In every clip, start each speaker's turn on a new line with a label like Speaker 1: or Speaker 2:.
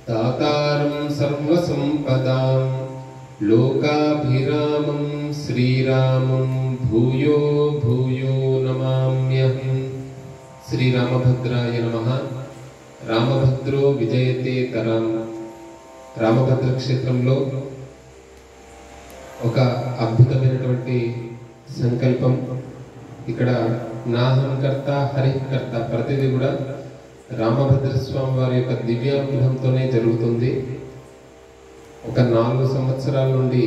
Speaker 1: दातारं सर्वसंपदां लोकाभिरामं श्रीरामं भूयो भूयो नमाम्यहं। श्रीरामभद्राय नमः। रामभद्रो विजयते तरां। రామభద్ర క్షేత్రంలో ఒక అద్భుతమైనటువంటి సంకల్పం. ఇక్కడ నాహంకర్త హరికర్త ప్రతిదీ కూడా రామభద్ర స్వామి వారి యొక్క దివ్యానుగ్రహంతోనే జరుగుతుంది. ఒక 4 సంవత్సరాల నుండి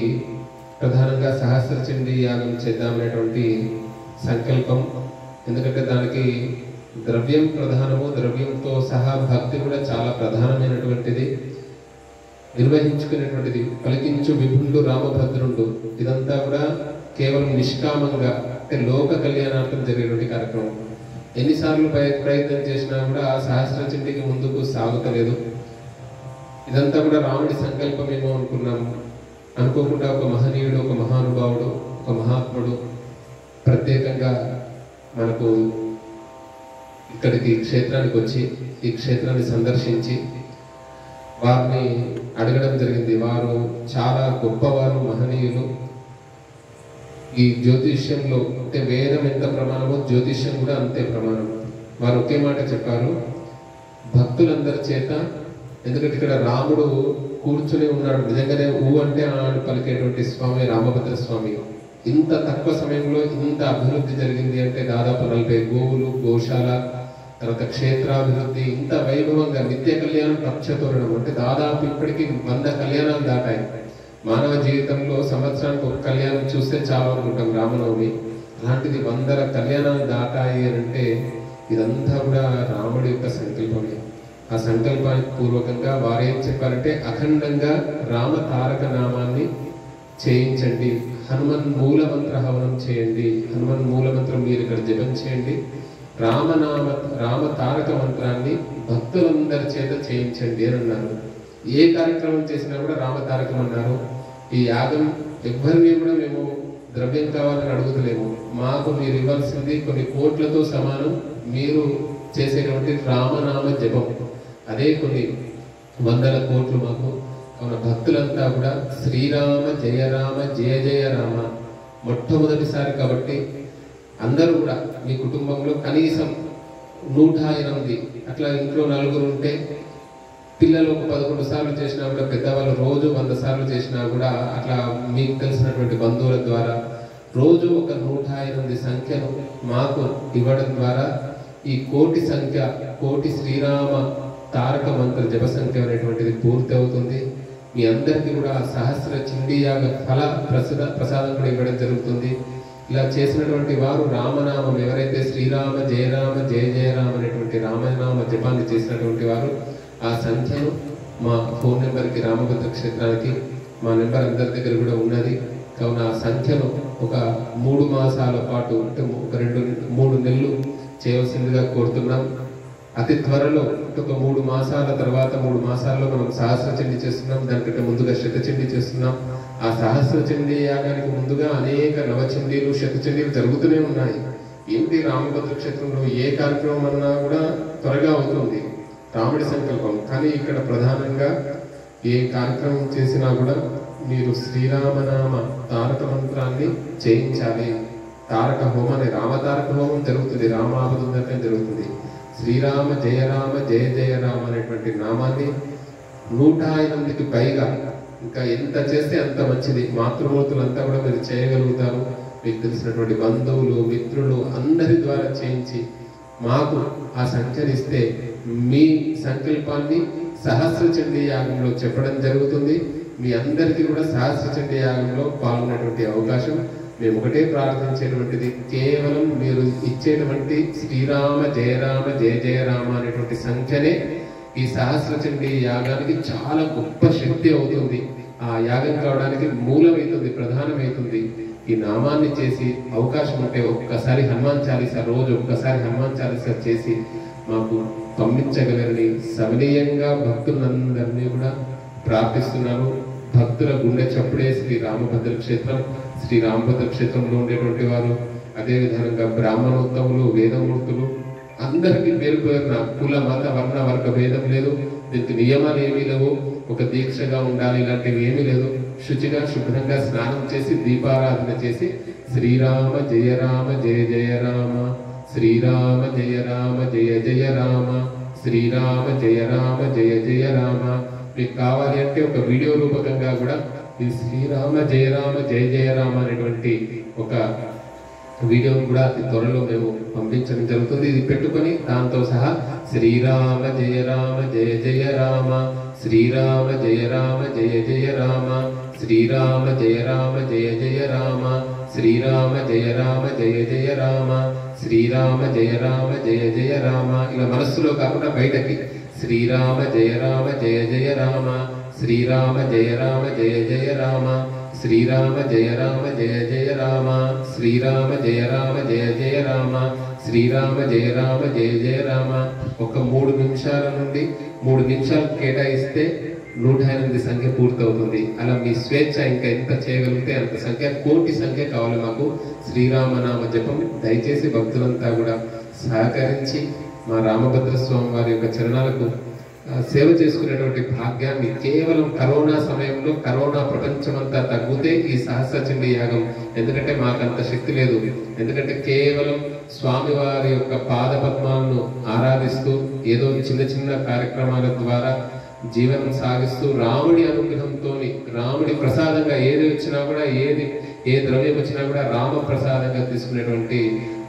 Speaker 1: ప్రధానంగా సహస్రచండీ యాగం చేద్దామనేటువంటి సంకల్పం. ఎందుకంటే దానికి ద్రవ్యం ప్రధానము, ద్రవ్యంతో సహా భక్తి కూడా చాలా ప్రధానమైనటువంటిది, నిర్వహించుకునేటువంటిది. పలికించు విభుండు రామభద్రుండు, ఇదంతా కూడా కేవలం నిష్కామంగా అంటే లోక కళ్యాణార్థం జరిగేటువంటి కార్యక్రమం. ఎన్నిసార్లు ప్రయత్నం చేసినా కూడా ఆ సహస్రచండీకి ముందుకు సాగుతలేదు. ఇదంతా కూడా రాముడి సంకల్పమేమో అనుకున్నాము. అనుకోకుండా ఒక మహనీయుడు, ఒక మహానుభావుడు, ఒక మహాత్ముడు ప్రత్యేకంగా మనకు ఇక్కడికి క్షేత్రానికి వచ్చి ఈ క్షేత్రాన్ని సందర్శించి వారిని అడగడం జరిగింది. వారు చాలా గొప్పవారు, మహనీయులు. ఈ జ్యోతిష్యంలో అంటే వేదం ఎంత ప్రమాణమో జ్యోతిష్యం కూడా అంతే ప్రమాణం. వారు ఒకే మాట చెప్పారు, భక్తులందరి చేత. ఎందుకంటే ఇక్కడ రాముడు కూర్చుని ఉన్నాడు, నిజంగానే ఊ అంటే ఆడు పలికేటువంటి స్వామి రామభద్ర స్వామి. ఇంత తక్కువ సమయంలో ఇంత అభివృద్ధి జరిగింది అంటే దాదాపు 40 గోవులు, గోశాల, తర్వాత క్షేత్రాభివృద్ధి, ఇంత వైభవంగా నిత్య కళ్యాణం పక్షతోరణం అంటే దాదాపు ఇప్పటికీ 100 కళ్యాణాలు దాటాయి. మానవ జీవితంలో సంవత్సరానికి ఒక కళ్యాణం చూస్తే చాలా అనుకుంటాం రామనవమి. అలాంటిది 100 కళ్యాణాలు దాటాయి అంటే ఇదంతా కూడా రాముడి యొక్క సంకల్పమే. ఆ సంకల్పానికి పూర్వకంగా వారేం చెప్పారంటే అఖండంగా రామ తారక నామాన్ని చేయించండి, హనుమన్ మూలమంత్ర హవనం చేయండి, హనుమన్ మూలమంత్రం మీరు ఇక్కడ జపం చేయండి, రామ తారక మంత్రాన్ని భక్తులందరి చేత చేయించండి అని అన్నారు. ఏ కార్యక్రమం చేసినా కూడా రామ తారకం అన్నారు. ఈ యాగం ఎవ్వరిని కూడా మేము ద్రవ్యం కావాలని అడుగుతలేము. మాకు మీరు ఇవ్వాల్సింది కొన్ని కోట్లతో సమానం మీరు చేసేటువంటి రామనామ జపం, అదే కొన్ని 100 కోట్లు మాకు. కావున భక్తులంతా కూడా శ్రీరామ జయ రామ జయ జయ రామ. మొట్టమొదటిసారి కాబట్టి అందరూ కూడా మీ కుటుంబంలో కనీసం 108 అట్లా ఇంట్లో 4 ఉంటే పిల్లలు ఒక 11 సార్లు చేసినా కూడా, పెద్దవాళ్ళు రోజు 100 సార్లు చేసినా కూడా, అట్లా మీకు తెలిసినటువంటి బంధువుల ద్వారా రోజు ఒక 108 సంఖ్యను మాకు ఇవ్వడం ద్వారా ఈ కోటి సంఖ్య, కోటి శ్రీరామ తారక మంత్ర జప సంఖ్య అనేటువంటిది పూర్తి అవుతుంది. మీ అందరికీ కూడా సహస్ర చండీ యాగ ఫల ప్రసాదం కూడా ఇవ్వడం జరుగుతుంది. ఇలా చేసినటువంటి వారు రామనామం, ఎవరైతే శ్రీరామ జయ రామ జయ జయ రామ అనేటువంటి రామనామ జపాన్ని చేసినటువంటి వారు ఆ సంఖ్యను మా ఫోన్ నెంబర్కి, రామభద్ర క్షేత్రానికి మా నెంబర్ అందరి దగ్గర కూడా ఉన్నది. కావున ఆ సంఖ్యను ఒక 3 మాసాల పాటు అంటే ఒక 2-3 నెలలు చేయవలసిందిగా కోరుతున్నాం. అతి త్వరలో ఒక 3 మాసాల తర్వాత 3 మాసాల్లో మనం సహస్రచండీ చేస్తున్నాం. దానికంటే ముందుగా శతచండీ చేస్తున్నాం. ఆ సహస్రచండీ యాగానికి ముందుగా అనేక నవచండీలు, శతచండీలు జరుగుతూనే ఉన్నాయి. ఏంటి రామభద్ర క్షేత్రంలో ఏ కార్యక్రమం అన్నా కూడా త్వరగా అవుతుంది, రాముడి సంకల్పం. కానీ ఇక్కడ ప్రధానంగా ఏ కార్యక్రమం చేసినా కూడా మీరు శ్రీరామనామ తారక మంత్రాన్ని చేయించాలి. తారక హోమాన్ని, రామతారక హోమం జరుగుతుంది, రామావధం జరుగుతుంది. శ్రీరామ జయ రామ జయ జయ రామ అనేటువంటి నామాన్ని 108కి పైగా, ఇంకా ఎంత చేస్తే అంత మంచిది. మాతృమూర్తులంతా కూడా మీరు చేయగలుగుతారు. మీకు తెలిసినటువంటి బంధువులు, మిత్రులు అందరి ద్వారా చేయించి మాకు ఆ సంఖ్యనిస్తే మీ సంకల్పాన్ని సహస్రచండీ యాగంలో చెప్పడం జరుగుతుంది. మీ అందరికీ కూడా సహస్రచండీ యాగంలో పాల్గొనేటువంటి అవకాశం. మేము ఒకటే ప్రార్థించేటువంటిది, కేవలం మీరు ఇచ్చేటువంటి శ్రీరామ జయ రామ జయ జయ రామ అనేటువంటి సంఖ్యనే ఈ సహస్రచండీ యాగానికి చాలా గొప్ప శక్తి అవుతుంది. ఆ యాగం కావడానికి మూలమైతుంది, ప్రధానమైతుంది. ఈ నామాన్ని చేసి అవకాశం ఉంటే ఒక్కసారి హనుమాన్ చాలీసా, రోజు ఒక్కసారి హనుమాన్ చాలీసా చేసి మాకు పంపించగలరని సవినీయంగా భక్తులందరినీ కూడా ప్రార్థిస్తున్నాను. భక్తుల గుండె చప్పుడే శ్రీ రామభద్ర క్షేత్రం. శ్రీ రామభద్ర క్షేత్రంలో ఉండేటువంటి వారు, అదేవిధంగా బ్రాహ్మణోత్తములు, వేదమూర్తులు అందరికీ పేరు పేరున కుల మత వర్ణ వర్గ భేదం లేదు. దీనికి నియమాలు ఏమీ లేవు, ఒక దీక్షగా ఉండాలి ఇలాంటివి ఏమీ లేదు. శుచిగా శుభ్రంగా స్నానం చేసి దీపారాధన చేసి శ్రీరామ జయ రామ జయ జయ రామ, శ్రీరామ జయ రామ జయ జయ రామ, శ్రీరామ జయ రామ జయ జయ రామ. మీకు కావాలి అంటే ఒక వీడియో రూపకంగా కూడా ఈ శ్రీరామ జయ రామ జయ జయ రామ అనేటువంటి ఒక వీడియో కూడా అతి త్వరలో మేము పంపించడం జరుగుతుంది. ఇది పెట్టుకొని దాంతో సహా శ్రీరామ జయ రామ జయ జయ రామ, శ్రీరామ జయ రామ జయ జయ రామ, శ్రీరామ జయ రామ జయ జయ రామ, శ్రీరామ జయ రామ జయ జయ రామ, శ్రీరామ జయ రామ జయ జయ రామ. ఇలా మనస్సులో కాకుండా బయటకి శ్రీరామ జయ రామ జయ జయ రామ, శ్రీరామ జయ రామ జయ జయ రామ, శ్రీరామ జయ రామ జయ జయ రామ, శ్రీరామ జయ రామ జయ జయ రామ, శ్రీరామ జయ రామ జయ జయ రామ. ఒక 3 నిమిషాల నుండి 3 నిమిషాలు కేటాయిస్తే 108 సంఖ్య పూర్తవుతుంది. అలా మీ స్వేచ్ఛ, ఇంకా ఎంత చేయగలిగితే అంత సంఖ్య, కోటి సంఖ్య కావాలి మాకు శ్రీరామనామ జపం. దయచేసి భక్తులంతా కూడా సహకరించి మా రామభద్ర స్వామి వారి యొక్క చరణాలకు సేవ చేసుకునేటువంటి భాగ్యాన్ని, కేవలం కరోనా సమయంలో కరోనా ప్రపంచమంతా తగ్గితే ఈ సహస్రచండీ యాగం, ఎందుకంటే మాకంత శక్తి లేదు, ఎందుకంటే కేవలం స్వామివారి యొక్క పాద పద్మాలను ఆరాధిస్తూ ఏదో చిన్న చిన్న కార్యక్రమాల ద్వారా జీవనం సాగిస్తూ రాముడి అనుగ్రహంతో, రాముడి ప్రసాదంగా ఏది వచ్చినా కూడా, ఏ ద్రవ్యం వచ్చినా కూడా రామ ప్రసాదంగా తీసుకునేటువంటి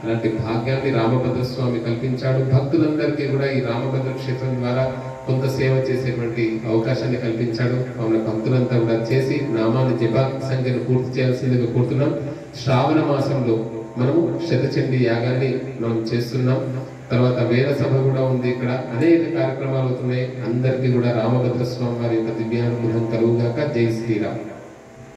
Speaker 1: అలాంటి భాగ్యాన్ని రామభద్ర స్వామి కల్పించాడు. భక్తులందరికీ కూడా ఈ రామభద్ర క్షేత్రం ద్వారా కొంత సేవ చేసేటువంటి అవకాశాన్ని కల్పించాడు. మన భక్తులంతా కూడా చేసి నామాన్ని జప సంఖ్యను పూర్తి చేయాల్సిందిగా కోరుతున్నాం. శ్రావణ మాసంలో మనము శతచండీ యాగాన్ని మనం చేస్తున్నాం. తర్వాత వేద సభ కూడా ఉంది. ఇక్కడ అనేక కార్యక్రమాలు అవుతున్నాయి. అందరికీ కూడా రామభద్ర స్వామి వారి యొక్క దివ్యానుగ్రహం కలుగుగాక. జై శ్రీరామ్.